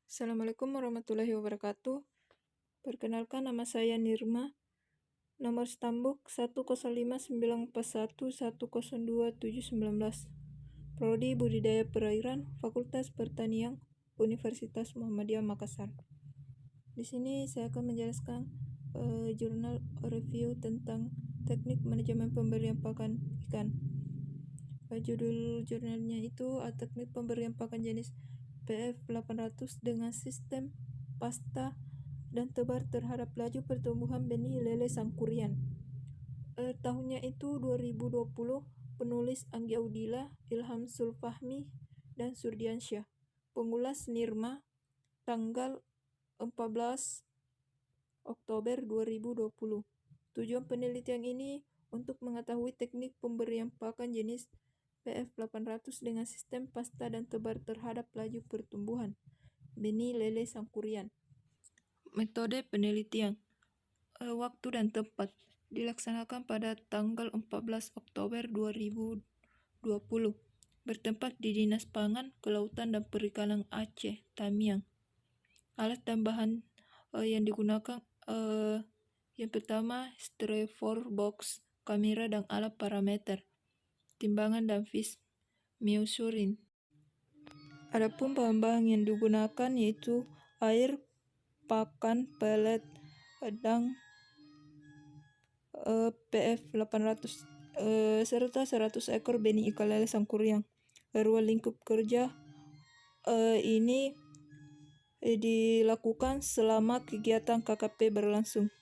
Assalamualaikum warahmatullahi wabarakatuh. Perkenalkan, nama saya Nirma. Nomor stambuk 1059411027119. Prodi Budidaya Perairan, Fakultas Pertanian, Universitas Muhammadiyah Makassar. Di sini saya akan menjelaskan jurnal review tentang teknik manajemen pemberian pakan ikan. Judul jurnalnya itu teknik pemberian pakan jenis PF 800 dengan sistem pasta dan tebar terhadap laju pertumbuhan benih lele sangkuriang. Tahunnya itu 2020. Penulis Anggi Audila, Ilham Sulfahmi, dan Surdiansyah. Pengulas Nirma, tanggal 14 Oktober 2020. Tujuan penelitian ini untuk mengetahui teknik pemberian pakan jenis PF 800 dengan sistem pasta dan tebar terhadap laju pertumbuhan benih lele sangkuriang. Metode penelitian, waktu dan tempat, dilaksanakan pada tanggal 14 Oktober 2020. Bertempat di Dinas Pangan, Kelautan dan Perikanan Aceh, Tamiang. Alat dan bahan yang digunakan, yang pertama styrofoam box, kamera dan alat parameter, timbangan dan fish measuring. Adapun bahan-bahan yang digunakan yaitu air, pakan, pelet, dan PF 800 serta 100 ekor benih ikan lele sangkuriang. Ruang lingkup kerja ini dilakukan selama kegiatan KKP berlangsung.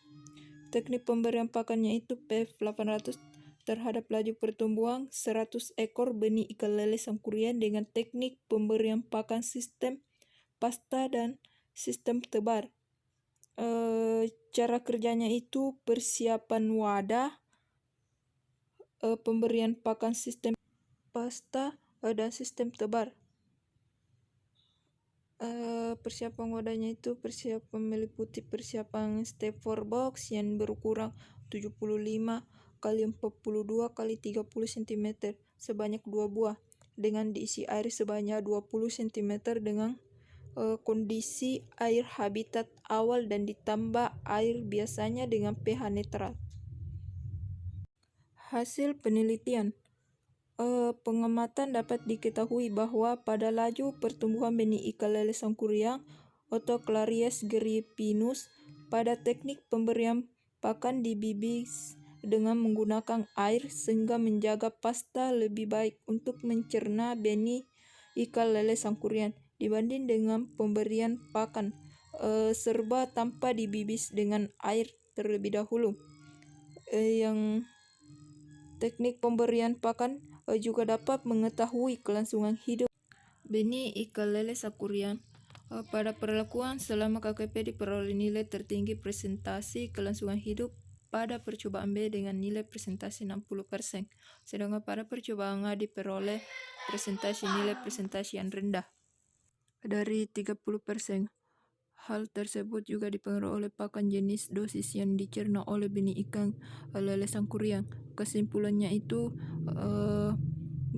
Teknik pemberian pakannya itu PF 800 terhadap laju pertumbuhan 100 ekor benih ikan lele sangkuriang dengan teknik pemberian pakan sistem pasta dan sistem tebar. Cara kerjanya itu persiapan wadah, pemberian pakan sistem pasta dan sistem tebar. Persiapan wadahnya itu persiapan meliputi persiapan styrofoam box yang berukuran 75 kali 42 kali 30 cm sebanyak 2 buah dengan diisi air sebanyak 20 cm dengan kondisi air habitat awal dan ditambah air biasanya dengan pH netral. Hasil penelitian, pengamatan dapat diketahui bahwa pada laju pertumbuhan benih ikan lele sangkuriang atau Clarias grypinus pada teknik pemberian pakan dibibis dengan menggunakan air sehingga menjaga pasta lebih baik untuk mencerna benih ikan lele sangkuriang dibanding dengan pemberian pakan serba tanpa dibibis dengan air terlebih dahulu. Yang teknik pemberian pakan juga dapat mengetahui kelangsungan hidup benih ikan lele sangkuriang. Pada perlakuan selama KKP diperoleh nilai tertinggi presentasi kelangsungan hidup pada percobaan B dengan nilai presentasi 60%, sedangkan pada percobaan A diperoleh nilai presentasi yang rendah dari 30%. Hal tersebut juga dipengaruhi oleh pakan jenis dosis yang dicerna oleh benih ikan lele sangkuriang. Kesimpulannya itu,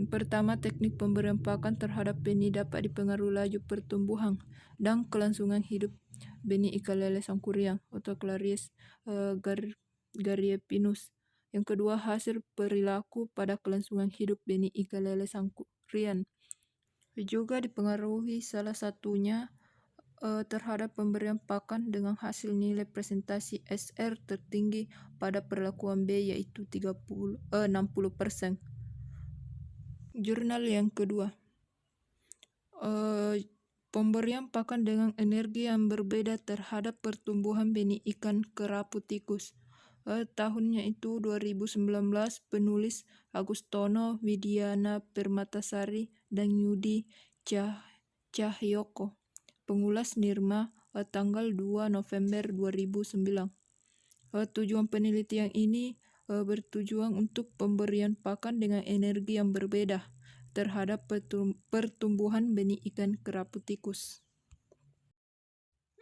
pertama, teknik pemberian pakan terhadap benih dapat dipengaruhi laju pertumbuhan dan kelangsungan hidup benih ikan lele sangkuriang atau Clarias grypinus. Yang kedua, hasil perilaku pada kelangsungan hidup benih ikan lele sangkuriang juga dipengaruhi salah satunya terhadap pemberian pakan dengan hasil nilai presentasi SR tertinggi pada perlakuan B yaitu 60%. Jurnal yang kedua, pemberian pakan dengan energi yang berbeda terhadap pertumbuhan benih ikan kerapu tikus. Tahunnya itu 2019. Penulis Agustono Widiana Permatasari dan Yudi Cahyoko. Pengulas Nirma, tanggal 2 November 2009. Tujuan penelitian ini bertujuan untuk pemberian pakan dengan energi yang berbeda terhadap pertumbuhan benih ikan kerapu tikus.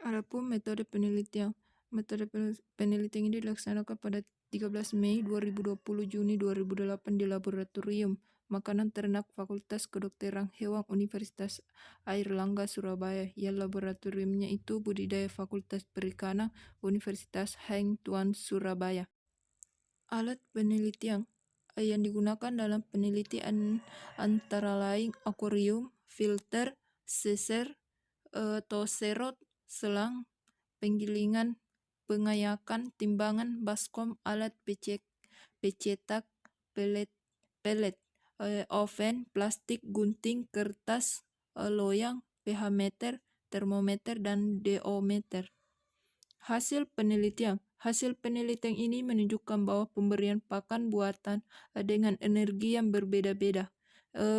Adapun metode penelitian. Metode penelitian ini dilaksanakan pada 13 Mei 2020 Juni 2008 di laboratorium Makanan Ternak Fakultas Kedokteran Hewan Universitas Airlangga Surabaya, yang laboratoriumnya itu Budidaya Fakultas Perikanan Universitas Hang Tuah Surabaya. Alat penelitian yang digunakan dalam penelitian antara lain akuarium, filter, seser, toserot, selang, penggilingan, pengayakan, timbangan, baskom, alat pecetak, pelet, oven, plastik, gunting, kertas, loyang, pH meter, termometer, dan deometer. Hasil penelitian ini menunjukkan bahwa pemberian pakan buatan dengan energi yang berbeda-beda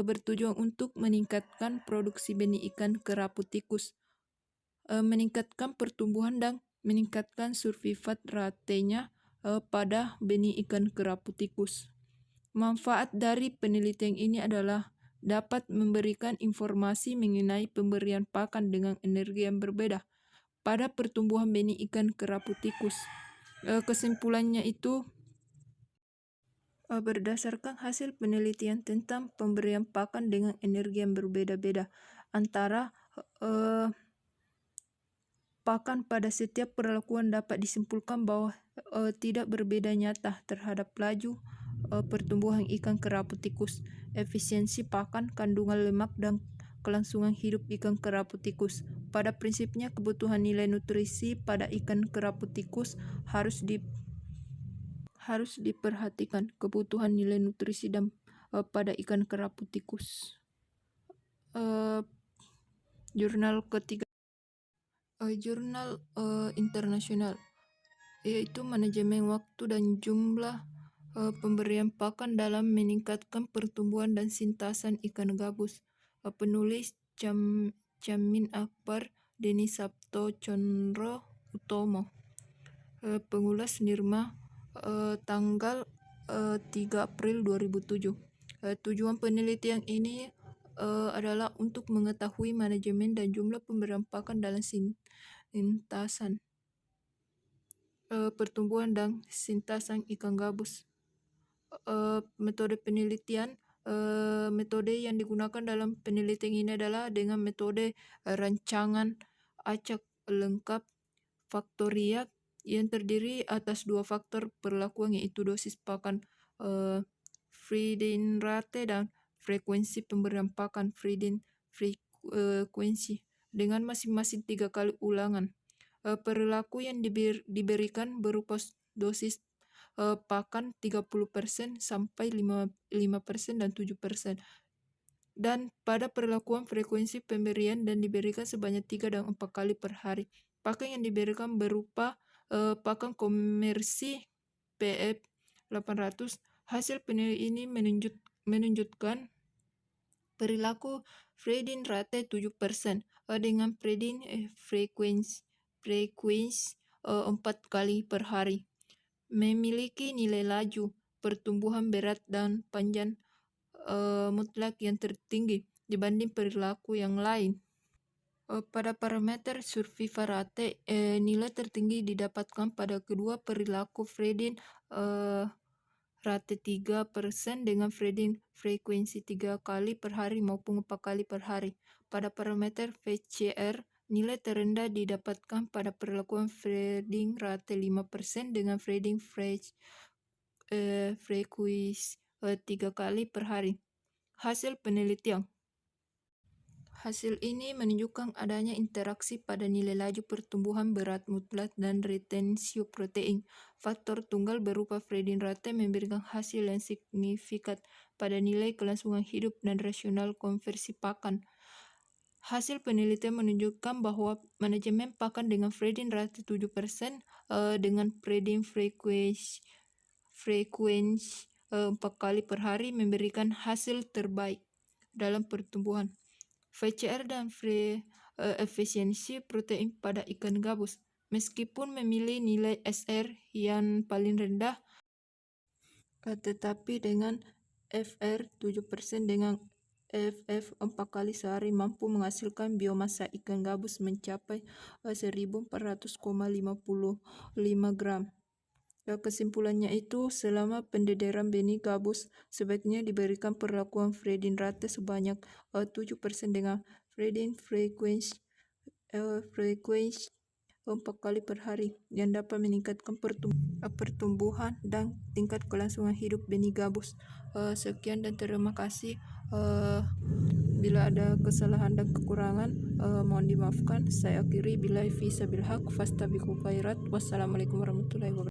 bertujuan untuk meningkatkan produksi benih ikan kerapu tikus, meningkatkan pertumbuhan dan meningkatkan survival rate-nya pada benih ikan kerapu tikus. Manfaat dari penelitian ini adalah dapat memberikan informasi mengenai pemberian pakan dengan energi yang berbeda pada pertumbuhan benih ikan kerapu tikus. Kesimpulannya itu, berdasarkan hasil penelitian tentang pemberian pakan dengan energi yang berbeda-beda antara pakan pada setiap perlakuan, dapat disimpulkan bahwa tidak berbeda nyata terhadap laju pertumbuhan ikan kerapu tikus, efisiensi pakan, kandungan lemak, dan kelangsungan hidup ikan kerapu tikus. Pada prinsipnya, kebutuhan nilai nutrisi pada ikan kerapu tikus harus diperhatikan. Kebutuhan nilai nutrisi dan pada ikan kerapu tikus. Jurnal ketiga, jurnal internasional, yaitu manajemen waktu dan jumlah pemberian pakan dalam meningkatkan pertumbuhan dan sintasan ikan gabus. Penulis Chamin Akbar, Deni Sabto Chondro Utomo. Pengulas Nirma, tanggal 3 April 2007. Tujuan penelitian ini adalah untuk mengetahui manajemen dan jumlah pemberian pakan dalam sintasan pertumbuhan dan sintasan ikan gabus. Metode penelitian, metode yang digunakan dalam penelitian ini adalah dengan metode rancangan acak lengkap faktorial yang terdiri atas dua faktor perlakuan, yaitu dosis pakan, feeding rate, dan frekuensi pemberian pakan, feeding frekuensi, dengan masing-masing 3 kali ulangan. Perilaku yang diberikan berupa dosis pakan 30% sampai 5% dan 7%. Dan pada perlakuan frekuensi pemberian dan diberikan sebanyak 3 dan 4 kali per hari. Pakan yang diberikan berupa pakan komersi PF 800. Hasil penelitian ini menunjukkan perilaku feeding rate 7% dengan feeding frekuensi 4 kali per hari. Memiliki nilai laju pertumbuhan berat dan panjang mutlak yang tertinggi dibanding perilaku yang lain. Pada parameter survival rate, nilai tertinggi didapatkan pada kedua perilaku feeding rate 3% dengan feeding frekuensi 3 kali per hari maupun 4 kali per hari. Pada parameter VCR, nilai terendah didapatkan pada perlakuan feeding rate 5% dengan feeding frekuensi 3 kali per hari. Hasil penelitian. Hasil ini menunjukkan adanya interaksi pada nilai laju pertumbuhan berat mutlak dan retensio protein. Faktor tunggal berupa feeding rate memberikan hasil yang signifikan pada nilai kelangsungan hidup dan rasional konversi pakan. Hasil penelitian menunjukkan bahwa manajemen pakan dengan feeding rate 7% dengan feeding frekuensi 4 kali per hari memberikan hasil terbaik dalam pertumbuhan. VCR dan efisiensi protein pada ikan gabus. Meskipun memilih nilai SR yang paling rendah, tetapi dengan FR 7% dengan FF 4 kali sehari mampu menghasilkan biomasa ikan gabus mencapai 1400,55 gram. Kesimpulannya itu, selama pendederan benih gabus, sebaiknya diberikan perlakuan Fredin rate sebanyak 7% dengan Fredin frekuensi 4 kali per hari yang dapat meningkatkan pertumbuhan dan tingkat kelangsungan hidup benih gabus. Sekian dan terima kasih. Bila ada kesalahan dan kekurangan, mohon dimaafkan. Saya akhiri, billahi fi sabil haq fastabiqul khairat. Wassalamualaikum warahmatullahi wabarakatuh.